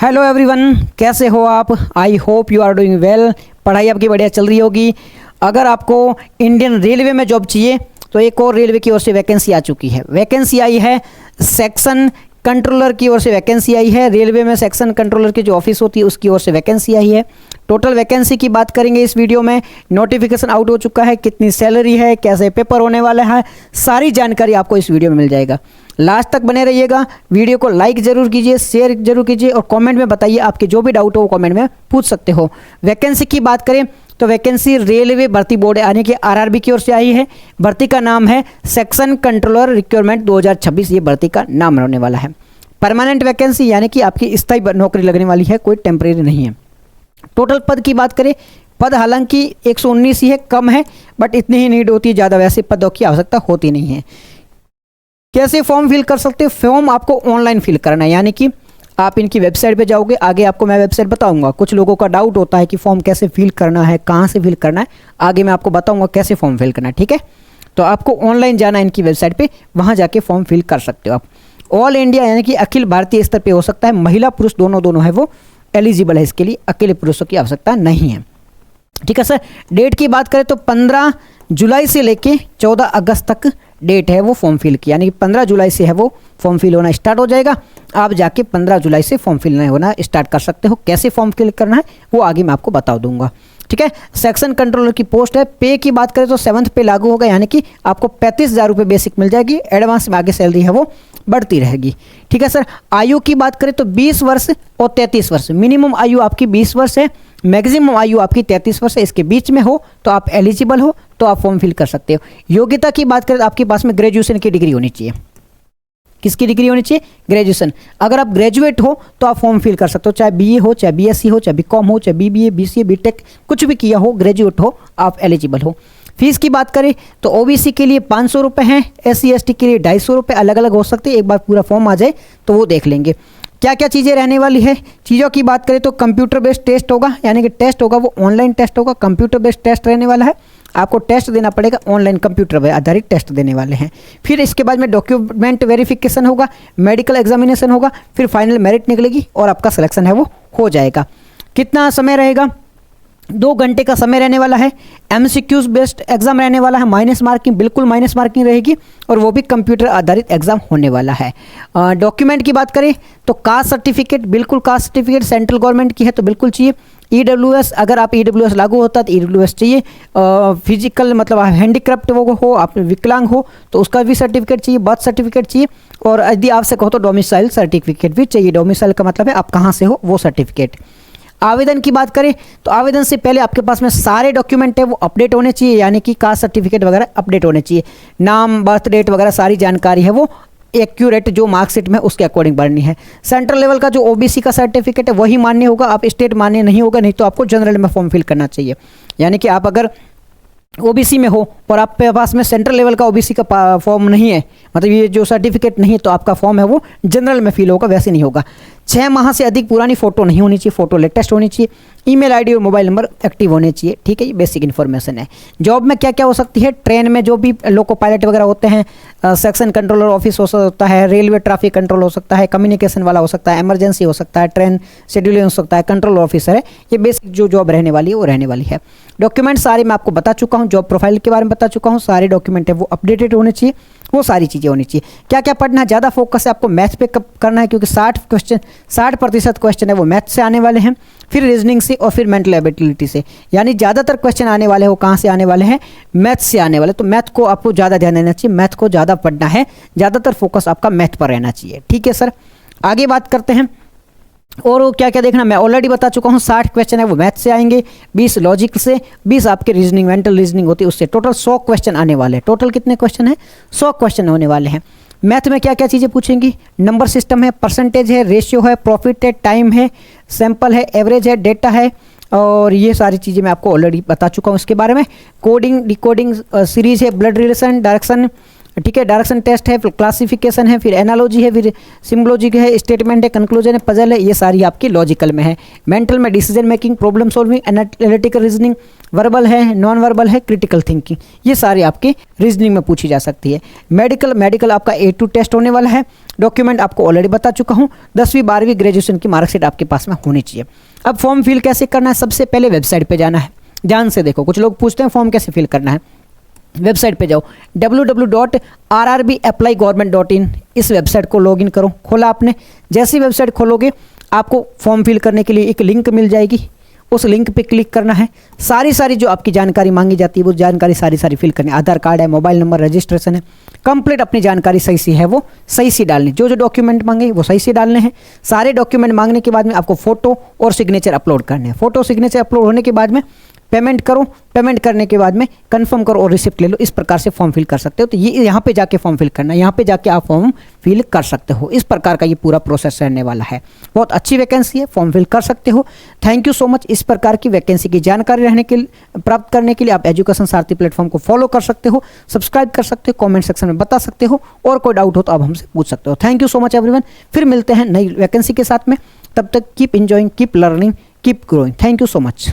Hello everyone, कैसे हो आप? I hope you are doing well. पढ़ाई आपकी बढ़िया चल रही होगी। अगर आपको इंडियन रेलवे में जॉब चाहिए तो एक और रेलवे की ओर से वैकेंसी आ चुकी है। वैकेंसी आई है सेक्शन कंट्रोलर की ओर से वैकेंसी आई है। रेलवे में सेक्शन कंट्रोलर की जो ऑफिस होती है उसकी ओर से वैकेंसी आई है। टोटल वैकेंसी की बात करेंगे इस वीडियो में। नोटिफिकेशन आउट हो चुका है, कितनी सैलरी है, कैसे पेपर होने वाला है, सारी जानकारी आपको इस वीडियो में मिल जाएगा। लास्ट तक बने रहिएगा। वीडियो को लाइक जरूर कीजिए, शेयर जरूर कीजिए और कमेंट में बताइए। आपके जो भी डाउट हो वो कमेंट में पूछ सकते हो। वैकेंसी की बात करें तो वैकेंसी रेलवे भर्ती बोर्ड यानी कि आरआरबी की ओर से आई है। भर्ती का नाम है सेक्शन कंट्रोलर रिक्वायरमेंट 2026। ये भर्ती का नाम रहने वाला है। परमानेंट वैकेंसी यानी कि आपकी स्थायी नौकरी लगने वाली है, कोई टेम्परेरी नहीं है। टोटल पद की बात करें, पद हालांकि 119 ही है, कम है, बट इतनी ही नीड होती है, ज़्यादा वैसे पदों की आवश्यकता होती नहीं है। कैसे फॉर्म फिल कर सकते हो? फॉर्म आपको ऑनलाइन फिल करना है, यानी कि आप इनकी वेबसाइट पे जाओगे। आगे आपको मैं वेबसाइट बताऊंगा। कुछ लोगों का डाउट होता है कि फॉर्म कैसे फिल करना है, कहाँ से फिल करना है। आगे मैं आपको बताऊंगा कैसे फॉर्म फिल करना है, ठीक है? तो आपको ऑनलाइन जाना है इनकी वेबसाइट पे, वहाँ जाके फॉर्म फिल कर सकते हो आप। ऑल इंडिया यानी कि अखिल भारतीय स्तर पे हो सकता है। महिला पुरुष दोनों है वो एलिजिबल है इसके लिए। अकेले पुरुषों की आवश्यकता नहीं है, ठीक है सर। डेट की बात करें तो 15 जुलाई से लेके 14 अगस्त तक डेट है वो फॉर्म फिल की, यानी कि 15 जुलाई से है वो फॉर्म फिल होना स्टार्ट हो जाएगा। आप जाके 15 जुलाई से फॉर्म फिल होना स्टार्ट कर सकते हो। कैसे फॉर्म फिल करना है वो आगे मैं आपको बता दूंगा, ठीक है। सेक्शन कंट्रोलर की पोस्ट है। पे की बात करें तो 7th पे लागू होगा, यानी कि आपको 35,000 रुपये बेसिक मिल जाएगी। एडवांस में आगे सैलरी है वो बढ़ती रहेगी, ठीक है सर। आयु की बात करें तो 20 वर्ष और 33 वर्ष। मिनिमम आयु आपकी 20 वर्ष है, मैक्सिमम आयु आपकी 33 वर्ष है। इसके बीच में हो तो आप एलिजिबल हो, तो आप फॉर्म फिल कर सकते हो। योग्यता की बात करें तो आपके पास में ग्रेजुएशन की डिग्री होनी चाहिए। किसकी डिग्री होनी चाहिए? ग्रेजुएशन। अगर आप ग्रेजुएट हो तो आप फॉर्म फिल कर सकते हो, चाहे बीए हो, चाहे बीएससी हो, चाहे बीकॉम हो, चाहे बीबीए, बीसीए, बीटेक, कुछ भी किया हो, ग्रेजुएट हो, आप एलिजिबल हो। फीस की बात करें तो ओबीसी के लिए 500 रुपये हैं, एससी एसटी के लिए 250 रुपये, अलग अलग हो सकते हैं। एक बार पूरा फॉर्म आ जाए तो वो देख लेंगे क्या क्या चीज़ें रहने वाली है। चीज़ों की बात करें तो कंप्यूटर बेस्ड टेस्ट होगा, यानी कि टेस्ट होगा वो ऑनलाइन टेस्ट होगा। कंप्यूटर बेस्ड टेस्ट रहने वाला है। आपको टेस्ट देना पड़ेगा, ऑनलाइन कंप्यूटर पर आधारित टेस्ट देने वाले हैं। फिर इसके बाद में डॉक्यूमेंट वेरिफिकेशन होगा, मेडिकल एग्जामिनेशन होगा, फिर फाइनल मेरिट निकलेगी और आपका सिलेक्शन है वो हो जाएगा। कितना समय रहेगा? 2 घंटे का समय रहने वाला है। एमसीक्यूज बेस्ड एग्जाम रहने वाला है। माइनस मार्किंग, बिल्कुल माइनस मार्किंग रहेगी और वो भी कंप्यूटर आधारित एग्जाम होने वाला है। डॉक्यूमेंट की बात करें तो कास्ट सर्टिफिकेट, बिल्कुल कास्ट सर्टिफिकेट सेंट्रल गवर्नमेंट की है तो बिल्कुल चाहिए। ईडब्ल्यूएस, अगर आप ईडब्ल्यूएस लागू होता है तो ईडब्ल्यूएस चाहिए। फिजिकल मतलब हैंडीक्राफ्ट वो हो, आप विकलांग हो तो उसका भी सर्टिफिकेट चाहिए। बर्थ सर्टिफिकेट चाहिए और यदि आपसे कहो तो डोमिसाइल सर्टिफिकेट भी चाहिए। डोमिसाइल का मतलब है आप कहाँ से हो, वो सर्टिफिकेट। आवेदन की बात करें तो आवेदन से पहले आपके पास में सारे डॉक्यूमेंट है वो अपडेट होने चाहिए, यानी कि कास्ट सर्टिफिकेट वगैरह अपडेट होने चाहिए। नाम, बर्थ डेट वगैरह सारी जानकारी है वो एक्यूरेट जो मार्कशीट में उसके अकॉर्डिंग भरनी है। सेंट्रल लेवल का जो ओबीसी का सर्टिफिकेट है वही मान्य होगा, आप स्टेट मान्य नहीं होगा, नहीं तो आपको जनरल में फॉर्म फिल करना चाहिए। यानी कि आप अगर ओबीसी में हो और आपके पास में सेंट्रल लेवल का ओबीसी का फॉर्म नहीं है, मतलब ये जो सर्टिफिकेट नहीं है, तो आपका फॉर्म है वो जनरल में फिल होगा, वैसे नहीं होगा। 6 माह से अधिक पुरानी फोटो नहीं होनी चाहिए, फोटो लेटेस्ट होनी चाहिए। ईमेल आईडी और मोबाइल नंबर एक्टिव होने चाहिए, ठीक है। ये बेसिक इन्फॉर्मेशन है। जॉब में क्या क्या हो सकती है? ट्रेन में जो भी लोको पायलट वगैरह होते हैं, सेक्शन कंट्रोलर ऑफिस हो सकता है, रेलवे ट्रैफिक कंट्रोल हो सकता है, कम्युनिकेशन वाला हो सकता है, इमरजेंसी हो सकता है, ट्रेन शेड्यूलिंग हो सकता है, कंट्रोल ऑफिसर है। ये बेसिक जो जॉब रहने वाली है वो रहने वाली है। डॉक्यूमेंट सारे मैं आपको बता चुका हूँ, जॉब प्रोफाइल के बारे में बता चुका हूँ। सारे डॉक्यूमेंट है वो अपडेटेड होने चाहिए, वो सारी चीज़ें होनी चाहिए। क्या क्या पढ़ना है? ज़्यादा फोकस है आपको मैथ्स पे करना है, क्योंकि 60% क्वेश्चन है वो मैथ्स से आने वाले हैं, फिर रीजनिंग से और फिर मेंटल एबिलिटी से। यानी ज़्यादातर क्वेश्चन आने वाले हो कहाँ से आने वाले हैं? मैथ्स से आने वाले। तो मैथ को आपको ज़्यादा ध्यान देना चाहिए, मैथ को ज़्यादा पढ़ना है, ज़्यादातर फोकस आपका मैथ पर रहना चाहिए, ठीक है सर। आगे बात करते हैं और क्या क्या देखना मैं ऑलरेडी बता चुका हूँ। 60 क्वेश्चन है वो मैथ से आएंगे, 20 लॉजिक से, 20 आपके रीजनिंग मेंटल रीजनिंग होती है उससे। टोटल 100 क्वेश्चन आने वाले हैं। टोटल कितने क्वेश्चन है? 100 क्वेश्चन होने वाले हैं। मैथ में क्या क्या चीज़ें पूछेंगी? नंबर सिस्टम है, परसेंटेज है, रेशियो है, प्रॉफिट है, टाइम है, सैंपल है, एवरेज है, डेटा है, और ये सारी चीज़ें मैं आपको ऑलरेडी बता चुका हूँ इसके बारे में। कोडिंग, डिकोडिंग, सीरीज है, ब्लड रिलेशन, डायरेक्शन, ठीक है, डायरेक्शन टेस्ट है, फिर क्लासिफिकेशन है, फिर एनालॉजी है, फिर सिम्बोलॉजी है, स्टेटमेंट है, कंक्लूजन है, पजल है। ये सारी आपकी लॉजिकल में है। मेंटल में decision making, problem solving, analytical reasoning, verbal है, नॉन वर्बल है, क्रिटिकल थिंकिंग, ये सारी आपकी रीजनिंग में पूछी जा सकती है। मेडिकल आपका A2 टेस्ट होने वाला है। डॉक्यूमेंट आपको ऑलरेडी बता चुका हूँ, 10वीं 12वीं ग्रेजुएशन की मार्कशीट आपके पास में होनी चाहिए। अब फॉर्म फिल कैसे करना है, सबसे पहले वेबसाइट पे जाना है। ध्यान से देखो, कुछ लोग पूछते हैं फॉर्म कैसे फिल करना है। वेबसाइट पे जाओ, www.rrbappligovernment.in, इस वेबसाइट को लॉगिन करो। खोला आपने, जैसी वेबसाइट खोलोगे आपको फॉर्म फिल करने के लिए एक लिंक मिल जाएगी, उस लिंक पे क्लिक करना है। सारी जो आपकी जानकारी मांगी जाती है वो जानकारी सारी फिल करनी है। आधार कार्ड है, मोबाइल नंबर, रजिस्ट्रेशन है, कंप्लीट अपनी जानकारी सही सी है वो सही सी डालनी। जो डॉक्यूमेंट मांगे वो सही से डालने हैं। सारे डॉक्यूमेंट मांगने के बाद में आपको फोटो और सिग्नेचर अपलोड करने हैं। फोटो सिग्नेचर अपलोड होने के बाद में पेमेंट करो, पेमेंट करने के बाद में कंफर्म करो और रिसिप्ट ले लो। इस प्रकार से फॉर्म फिल कर सकते हो। तो ये यहाँ पे जाके फॉर्म फिल करना है, यहाँ पे जाके आप फॉर्म फिल कर सकते हो। इस प्रकार का ये पूरा प्रोसेस रहने वाला है। बहुत अच्छी वैकेंसी है, फॉर्म फिल कर सकते हो। Thank you so much. इस प्रकार की वैकेंसी की जानकारी प्राप्त करने के लिए आप एजुकेशन सारथी प्लेटफॉर्म को फॉलो कर सकते हो, सब्सक्राइब कर सकते हो, कॉमेंट सेक्शन में बता सकते हो, और कोई डाउट हो तो आप हमसे पूछ सकते हो। Thank you so much everyone. फिर मिलते हैं नई वैकेंसी के साथ में। तब तक keep enjoying, keep learning, keep growing. Thank you so much.